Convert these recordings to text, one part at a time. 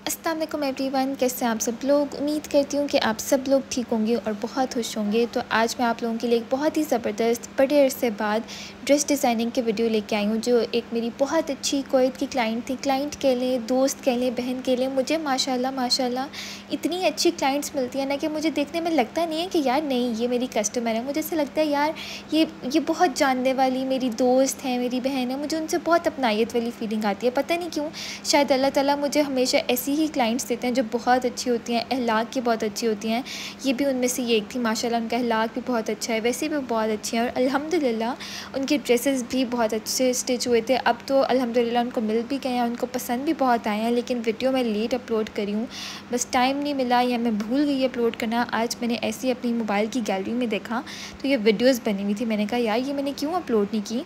अस्सलाम वालेकुम एवरीवन, कैसे हैं आप सब लोग। उम्मीद करती हूँ कि आप सब लोग ठीक होंगे और बहुत खुश होंगे। तो आज मैं आप लोगों के लिए एक बहुत ही ज़बरदस्त बड़े अरसे बाद ड्रेस डिज़ाइनिंग की वीडियो लेके आई हूँ, जो एक मेरी बहुत अच्छी कुवैत की क्लाइंट थी। क्लाइंट कह लें, दोस्त कह लें, बहन कह लें, मुझे माशाल्लाह इतनी अच्छी क्लाइंट्स मिलती हैं ना कि मुझे देखने में लगता नहीं है कि यार नहीं ये मेरी कस्टमर है। मुझे ऐसा लगता है यार ये बहुत जानने वाली मेरी दोस्त है, मेरी बहन है। मुझे उनसे बहुत अपनायत वाली फ़ीलिंग आती है, पता नहीं क्यों। शायद अल्लाह ताला मुझे हमेशा ऐसी ही क्लाइंट्स देते हैं जो बहुत अच्छी होती हैं, अखलाक की बहुत अच्छी होती हैं। ये भी उनमें से ये एक थी। माशाल्लाह उनका अखलाक भी बहुत अच्छा है, वैसे भी बहुत अच्छी हैं और अल्हम्दुलिल्लाह उनके ड्रेसेस भी बहुत अच्छे स्टिच हुए थे। अब तो अल्हम्दुलिल्लाह उनको मिल भी गए हैं, उनको पसंद भी बहुत आए हैं। लेकिन वीडियो मैं लेट अपलोड करी हूँ, बस टाइम नहीं मिला या मैं भूल गई अपलोड करना। आज मैंने ऐसे ही अपनी मोबाइल की गैलरी में देखा तो ये वीडियोज़ बनी हुई थी। मैंने कहा यार ये मैंने क्यों अपलोड नहीं की।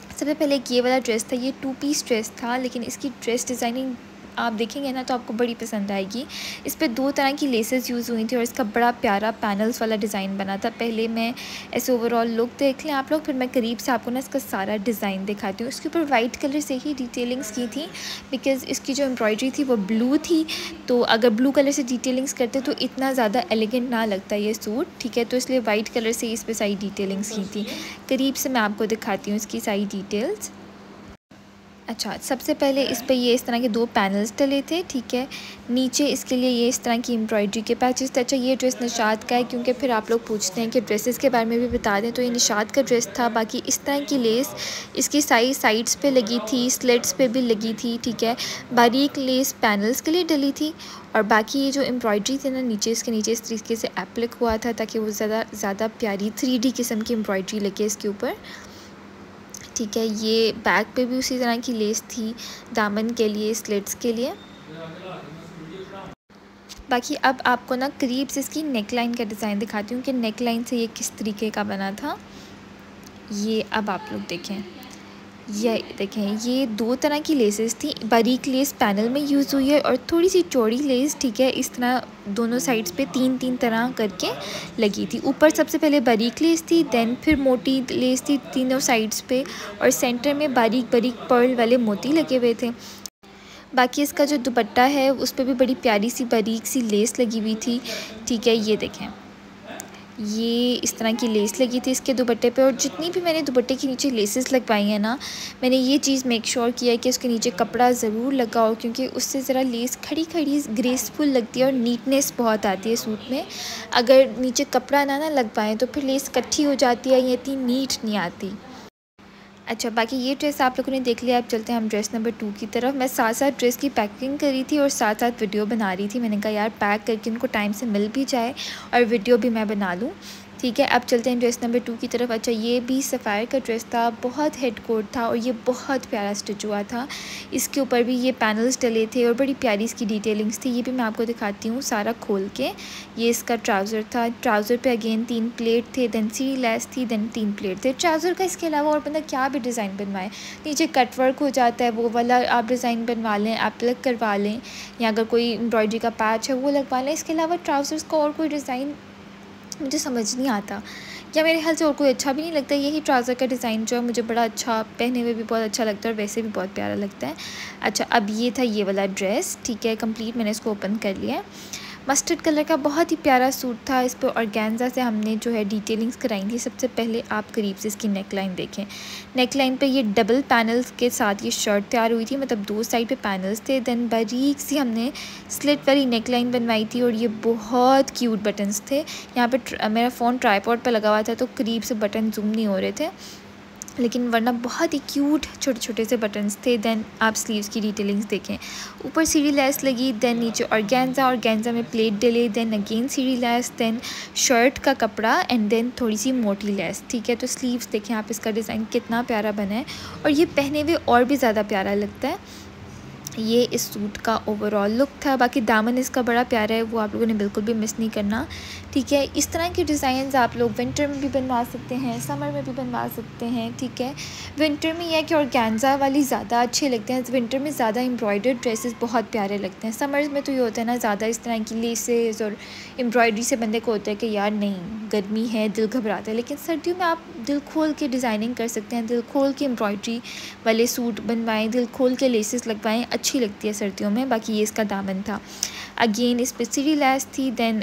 सबसे पहले एक ये वाला ड्रेस था, ये 2 पीस ड्रेस था, लेकिन इसकी ड्रेस डिज़ाइनिंग आप देखेंगे ना तो आपको बड़ी पसंद आएगी। इस पे 2 तरह की लेसेस यूज़ हुई थी और इसका बड़ा प्यारा पैनल्स वाला डिज़ाइन बना था। पहले मैं ऐसे ओवरऑल लुक देख लें आप लोग, फिर मैं करीब से आपको ना इसका सारा डिज़ाइन दिखाती हूँ। इसके ऊपर वाइट कलर से ही डिटेलिंग्स की थी, बिकॉज़ इसकी जो एम्ब्रॉयडरी थी वो ब्लू थी। तो अगर ब्लू कलर से डिटेलिंग्स करते तो इतना ज़्यादा एलिगेंट ना लगता ये सूट, ठीक है। तो इसलिए वाइट कलर से इस पर सारी डिटेलिंग्स की थी। करीब से मैं आपको दिखाती हूँ इसकी सारी डिटेल्स। अच्छा, सबसे पहले इस पे ये इस तरह के 2 पैनल्स डले थे, ठीक है। नीचे इसके लिए ये इस तरह की एम्ब्रॉयडरी के पैचेस थे। अच्छा, ये ड्रेस निशात का है, क्योंकि फिर आप लोग पूछते हैं कि ड्रेसेस के बारे में भी बता दें, तो ये निशात का ड्रेस था। बाकी इस तरह की लेस इसकी साइड्स पे लगी थी, स्लिट्स पे भी लगी थी, ठीक है। बारीक लेस पैनल्स के लिए डली थी और बाकी ये जो एम्ब्रॉयडरी थी ना नीचे, इसके नीचे इस तरीके से एप्लिक हुआ था ताकि वो ज़्यादा प्यारी 3D किस्म की एम्ब्रॉयडरी लगे इसके ऊपर, ठीक है। ये बैक पे भी उसी तरह की लेस थी, दामन के लिए, स्लिट्स के लिए। बाकी अब आपको ना करीब से इसकी नेक लाइन का डिज़ाइन दिखाती हूँ कि नेक लाइन से ये किस तरीके का बना था। ये अब आप लोग देखें, ये देखें, ये 2 तरह की लेसेस थी। बारीक लेस पैनल में यूज़ हुई है और थोड़ी सी चौड़ी लेस, ठीक है, इस तरह दोनों साइड्स पे 3-3 तरह करके लगी थी। ऊपर सबसे पहले बारीक लेस थी, देन फिर मोटी लेस थी तीनों साइड्स पे और सेंटर में बारीक पर्ल वाले मोती लगे हुए थे। बाकी इसका जो दुपट्टा है उस पर भी बड़ी प्यारी सी बारीक सी लेस लगी हुई थी, ठीक है। ये देखें, ये इस तरह की लेस लगी थी इसके दुपट्टे पे। और जितनी भी मैंने दुपट्टे के नीचे लेसेस लगवाई हैं ना, मैंने ये चीज़ मेक श्योर किया है कि उसके नीचे कपड़ा ज़रूर लगाओ, क्योंकि उससे ज़रा लेस खड़ी ग्रेसफुल लगती है और नीटनेस बहुत आती है सूट में। अगर नीचे कपड़ा ना लगवाएं तो फिर लेस इकट्ठी हो जाती है, ये इतनी नीट नहीं आती। अच्छा, बाकी ये ड्रेस आप लोगों ने देख लिया। अब चलते हैं हम ड्रेस नंबर 2 की तरफ। मैं साथ साथ ड्रेस की पैकिंग करी थी और साथ साथ वीडियो बना रही थी। मैंने कहा यार पैक करके उनको टाइम से मिल भी जाए और वीडियो भी मैं बना लूँ, ठीक है। अब चलते हैं ड्रेस नंबर 2 की तरफ। अच्छा, ये भी सफ़ायर का ड्रेस था, बहुत हेड कोट था और ये बहुत प्यारा स्टिच हुआ था। इसके ऊपर भी ये पैनल्स डले थे और बड़ी प्यारी इसकी डिटेलिंग्स थी। ये भी मैं आपको दिखाती हूँ सारा खोल के। ये इसका ट्राउज़र था, ट्राउज़र पे अगेन 3 प्लेट थे, देन सीढ़ी लेस थी, देन 3 प्लेट थे ट्राउज़र का। इसके अलावा और बंदा क्या भी डिज़ाइन बनवाए, नीचे कट वर्क हो जाता है, वो वाला आप डिज़ाइन बनवा लें, एप्लिक करवा लें, या अगर कोई एम्ब्रॉयडरी का पैच है वो लगवा लें। इसके अलावा ट्राउज़र्स का और कोई डिज़ाइन मुझे समझ नहीं आता, या मेरे ख्याल से और कोई अच्छा भी नहीं लगता। यही ट्राउज़र का डिज़ाइन जो है मुझे बड़ा अच्छा, पहने हुए भी बहुत अच्छा लगता है और वैसे भी बहुत प्यारा लगता है। अच्छा, अब ये था ये वाला ड्रेस, ठीक है, कंप्लीट। मैंने इसको ओपन कर लिया। मस्टर्ड कलर का बहुत ही प्यारा सूट था। इस पर ऑर्गेन्जा से हमने जो है डिटेलिंग्स कराई थी। सबसे पहले आप करीब से इसकी नेक लाइन देखें। नेक लाइन पर ये डबल पैनल्स के साथ ये शर्ट तैयार हुई थी, मतलब 2 साइड पे पैनल्स थे। देन बारीक सी हमने स्लिट वाली नेक लाइन बनवाई थी और ये बहुत क्यूट बटन्स थे। यहाँ पे मेरा फ़ोन ट्राईपॉड पर लगा हुआ था तो करीब से बटन जूम नहीं हो रहे थे, लेकिन वरना बहुत ही क्यूट छोटे छोटे से बटन्स थे। देन आप स्लीव्स की डिटेलिंग्स देखें, ऊपर सीढ़ी लेस लगी, देन नीचे ऑर्गेन्जा में प्लेट डले, देन अगेन सीढ़ी लेस, देन शर्ट का कपड़ा एंड देन थोड़ी सी मोटी लेस, ठीक है। तो स्लीव्स देखें आप, इसका डिज़ाइन कितना प्यारा बना है और ये पहने हुए और भी ज़्यादा प्यारा लगता है। ये इस सूट का ओवरऑल लुक था। बाकी दामन इसका बड़ा प्यारा है, वो आप लोगों ने बिल्कुल भी मिस नहीं करना, ठीक है। इस तरह के डिज़ाइंस आप लोग विंटर में भी बनवा सकते हैं, समर में भी बनवा सकते हैं, ठीक है। विंटर में यह है कि ऑर्गेन्जा वाली ज़्यादा अच्छे लगते हैं। विंटर में ज़्यादा एम्ब्रॉयडर्ड ड्रेसेस बहुत प्यारे लगते हैं। समर्स में तो ये होता है ना, ज़्यादा इस तरह की लेसेस और एम्ब्रॉयडरी से बंदे को होता है कि यार नहीं, गर्मी है, दिल घबराता है। लेकिन सर्दियों में आप दिल खोल के डिज़ाइनिंग कर सकते हैं, दिल खोल के एम्ब्रॉयडरी वाले सूट बनवाएं, दिल खोल के लेसेस लगवाएं, अच्छी लगती है सर्दियों में। बाकी ये इसका दामन था। अगेन इस पर सीरी लैस थी, देन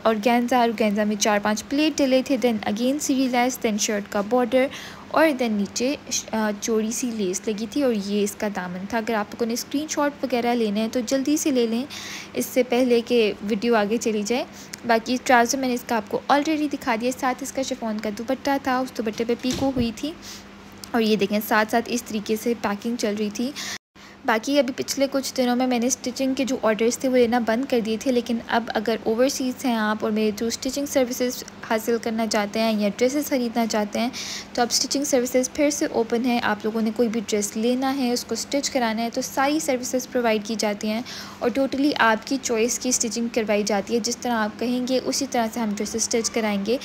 ऑर्गेन्जा में 4-5 प्लेट डले थे, देन अगेन सीरी लैस, देन शर्ट का बॉर्डर और देन नीचे चौड़ी सी लेस लगी थी और ये इसका दामन था। अगर आप लोगों ने स्क्रीनशॉट वगैरह लेने हैं तो जल्दी से ले लें इससे पहले कि वीडियो आगे चली जाए। बाकी ट्राउज़र मैंने इसका आपको ऑलरेडी दिखा दिया। साथ इसका शिफॉन का दुपट्टा था, उस दुपट्टे पे पीको हुई थी और ये देखें साथ साथ इस तरीके से पैकिंग चल रही थी। बाकी अभी पिछले कुछ दिनों में मैंने स्टिचिंग के जो ऑर्डर्स थे वो लेना बंद कर दिए थे, लेकिन अब अगर ओवरसीज़ हैं आप और मेरे थ्रू स्टिचिंग सर्विसेज हासिल करना चाहते हैं या ड्रेसेस ख़रीदना चाहते हैं तो अब स्टिचिंग सर्विसेज फिर से ओपन है। आप लोगों ने कोई भी ड्रेस लेना है, उसको स्टिच कराना है तो सारी सर्विसेज प्रोवाइड की जाती हैं और टोटली आपकी चॉइस की स्टिचिंग करवाई जाती है। जिस तरह आप कहेंगे उसी तरह से हम ड्रेसेस स्टिच कराएँगे।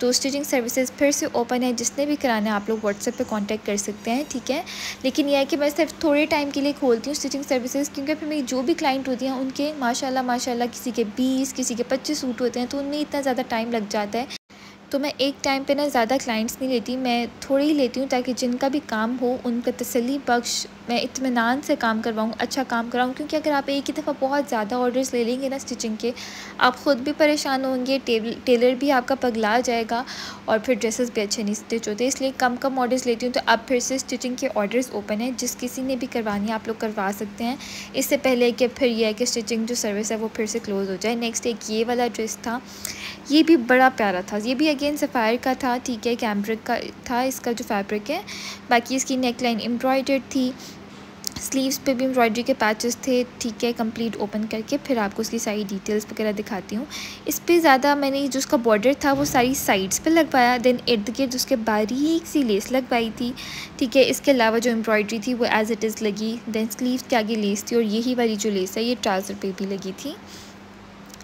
तो स्टिचिंग सर्विसेज फिर से ओपन है, जिसने भी कराना है आप लोग व्हाट्सएप पे कांटेक्ट कर सकते हैं, ठीक है। लेकिन यह है कि मैं सिर्फ थोड़े टाइम के लिए खोलती हूँ स्टिचिंग सर्विसेज, क्योंकि फिर मेरी जो भी क्लाइंट होती हैं उनके माशाल्लाह किसी के 20 किसी के 25 सूट होते हैं तो उनमें इतना ज़्यादा टाइम लग जाता है। तो मैं एक टाइम पे ना ज़्यादा क्लाइंट्स नहीं लेती, मैं थोड़ी ही लेती हूँ ताकि जिनका भी काम हो उनका तसल्ली बख्श मैं इत्मीनान से काम करवाऊँ, अच्छा काम कराऊँ। क्योंकि अगर आप एक ही दफ़ा बहुत ज़्यादा ऑर्डर्स ले लेंगे ना स्टिचिंग के, आप ख़ुद भी परेशान होंगे, टेलर भी आपका पगला जाएगा और फिर ड्रेसेस भी अच्छे नहीं स्टिच होते। इसलिए कम कम ऑर्डर्स लेती हूँ। तो अब फिर से स्टिचिंग के ऑर्डर्स ओपन है, जिस किसी ने भी करवानी है आप लोग करवा सकते हैं, इससे पहले कि फिर यह है कि स्टिचिंग जो सर्विस है वो फिर से क्लोज़ हो जाए। नेक्स्ट एक ये वाला ड्रेस था, ये भी बड़ा प्यारा था। ये भी अगेन सफ़ायर का था, ठीक है, कैम्ब्रिक का था इसका जो फैब्रिक है। बाकी इसकी नेक लाइन एम्ब्रॉयडर्ड थी, स्लीव्स पे भी एम्ब्रॉयडरी के पैचेस थे, ठीक है। कंप्लीट ओपन करके फिर आपको उसकी सारी डिटेल्स वगैरह दिखाती हूँ। इस पे ज़्यादा मैंने जो उसका बॉर्डर था वो सारी साइड्स पे लगवाया, देन इर्द गिर्द उसके बारीक सी लेस लगवाई थी, ठीक है। इसके अलावा जो एम्ब्रॉयडरी थी वो एज़ इट इज़ लगी, देन स्लीव्स के आगे लेस थी और यही वाली जो लेस है ये ट्राउज़र पे भी लगी थी,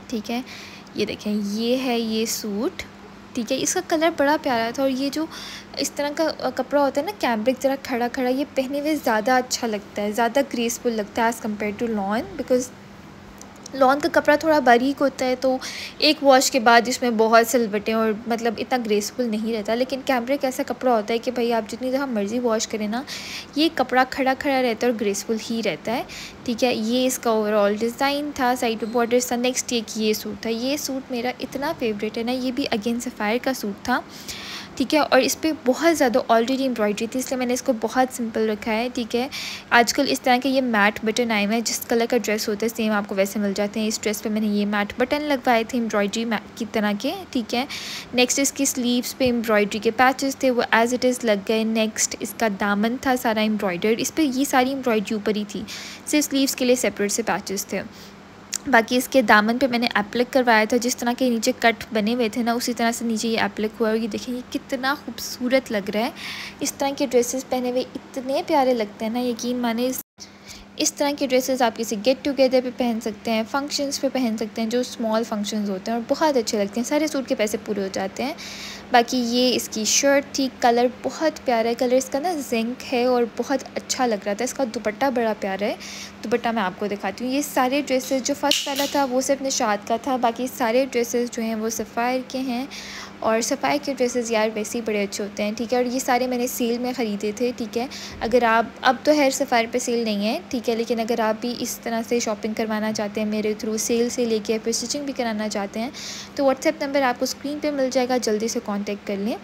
ठीक है। ये देखें ये है ये सूट, ठीक है। इसका कलर बड़ा प्यारा था और ये जो इस तरह का कपड़ा होता है ना कैम्ब्रिक, ज़रा खड़ा खड़ा, ये पहने हुए ज़्यादा अच्छा लगता है, ज़्यादा ग्रेसफुल लगता है as compare to lawn. Because lawn का कपड़ा थोड़ा बारीक होता है तो एक वॉश के बाद इसमें बहुत सिलवटें और मतलब इतना ग्रेसफुल नहीं रहता। लेकिन कैम्ब्रिक ऐसा कपड़ा होता है कि भाई आप जितनी दफ़ा मर्ज़ी वॉश करें ना, ये कपड़ा खड़ा खड़ा रहता है और ग्रेसफुल ही रहता है, ठीक है। ये इसका ओवरऑल डिज़ाइन था, साइड पे बॉर्डर था। नेक्स्ट एक ये सूट था, ये सूट मेरा इतना फेवरेट है ना, ये भी अगेन सफ़ायर का सूट था, ठीक है। और इस पर बहुत ज़्यादा ऑलरेडी एम्ब्रॉयडरी थी इसलिए मैंने इसको बहुत सिंपल रखा है, ठीक है। आजकल इस तरह के ये मैट बटन आए हुए हैं, जिस कलर का ड्रेस होता है सेम आपको वैसे मिल जाते हैं। इस ड्रेस पे मैंने ये मैट बटन लगवाए थे एम्ब्रॉयडरी की तरह के, ठीक है। नेक्स्ट इसकी स्लीव्स पे एम्ब्रॉयडरी के पैचेस थे, वो एज़ इट इज़ लग गए। नेक्स्ट इसका दामन था सारा एम्ब्रॉयडर्ड, इस पर ये सारी एम्ब्रॉयडरी ऊपर ही थी, सिर्फ स्लीव्स के लिए सेपरेट से पैचेस थे। बाकी इसके दामन पे मैंने एप्लिक करवाया था, जिस तरह के नीचे कट बने हुए थे ना उसी तरह से नीचे ये एप्लिक हुआ। और ये देखें ये कितना खूबसूरत लग रहा है। इस तरह के ड्रेसेस पहने हुए इतने प्यारे लगते हैं ना, यकीन माने। इस तरह के ड्रेसेस आप किसी गेट टुगेदर पे पहन सकते हैं, फंक्शंस पे पहन सकते हैं, जो स्मॉल फंक्शंस होते हैं, और बहुत अच्छे लगते हैं, सारे सूट के पैसे पूरे हो जाते हैं। बाकी ये इसकी शर्ट थी, कलर बहुत प्यारा है, कलर इसका ना जिंक है और बहुत अच्छा लग रहा था। इसका दुपट्टा बड़ा प्यारा है, दुपट्टा मैं आपको दिखाती हूँ। ये सारे ड्रेसेस जो फर्स्ट वाला था वो सिर्फ निशात का था, बाकी सारे ड्रेसेस जो हैं वो सफ़ायर के हैं। और सफ़ायर के ड्रेसेस यार वैसे ही बड़े अच्छे होते हैं, ठीक है। और ये सारे मैंने सेल में ख़रीदे थे, ठीक है। अगर आप अब तो खैर सफ़ायर पे सेल नहीं है, ठीक है, लेकिन अगर आप भी इस तरह से शॉपिंग करवाना चाहते हैं मेरे थ्रू, सेल से लेके फिर स्टिचिंग भी कराना चाहते हैं, तो व्हाट्सएप नंबर आपको स्क्रीन पे मिल जाएगा, जल्दी से कांटेक्ट कर लें,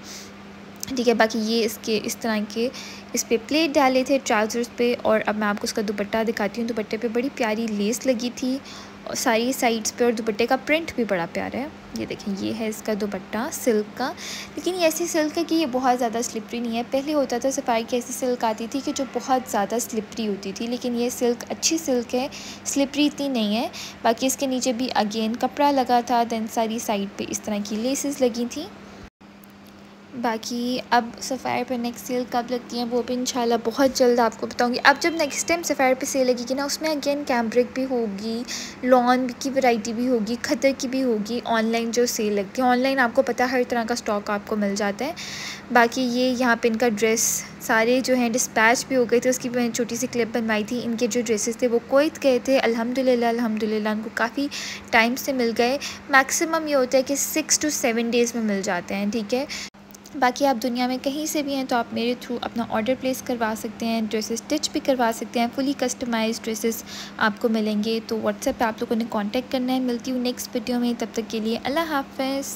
ठीक है। बाकी ये इसके इस तरह के इस पे प्लेट डाले थे ट्राउज़र्स पे। और अब मैं आपको उसका दुपट्टा दिखाती हूँ। दुपट्टे पे बड़ी प्यारी लेस लगी थी और सारी साइड्स पे, और दुपट्टे का प्रिंट भी बड़ा प्यारा है। ये देखें ये है इसका दुपट्टा सिल्क का, लेकिन ये ऐसी सिल्क है कि ये बहुत ज़्यादा स्लिपरी नहीं है। पहले होता था सफ़ाई की ऐसी सिल्क आती थी कि जो बहुत ज़्यादा स्लिपरी होती थी, लेकिन ये सिल्क अच्छी सिल्क है, स्लिपरी इतनी नहीं है। बाकी इसके नीचे भी अगेन कपड़ा लगा था, देन सारी साइड पे इस तरह की लेसेस लगी थी। बाकी अब सफ़ायर पर नेक्स्ट सेल कब लगती है वो भी इंशाल्लाह बहुत जल्द आपको बताऊंगी। अब जब नेक्स्ट टाइम सफ़ायर पे सेल लगेगी ना, उसमें अगेन कैम्ब्रिक भी होगी, लॉन की वैरायटी भी होगी, खद्दर की भी होगी। ऑनलाइन जो सेल लगती है, ऑनलाइन आपको पता है हर तरह का स्टॉक आपको मिल जाता है। बाकी ये यहाँ पे इनका ड्रेस सारे जो हैं डिस्पैच भी हो गए थे, उसकी मैंने छोटी सी क्लिप बनवाई थी। इनके जो ड्रेसेस थे वो कुवैत गए थे, अल्हम्दुलिल्लाह उनको काफ़ी टाइम से मिल गए। मैक्सिमम ये होता है कि 6 to 7 डेज़ में मिल जाते हैं, ठीक है। बाकी आप दुनिया में कहीं से भी हैं तो आप मेरे थ्रू अपना ऑर्डर प्लेस करवा सकते हैं, ड्रेसेस स्टिच भी करवा सकते हैं, फुली कस्टमाइज्ड ड्रेसेस आपको मिलेंगे। तो व्हाट्सएप पे आप लोगों ने कांटेक्ट करना है। मिलती हूँ नेक्स्ट वीडियो में, तब तक के लिए अल्लाह हाफ़िज़।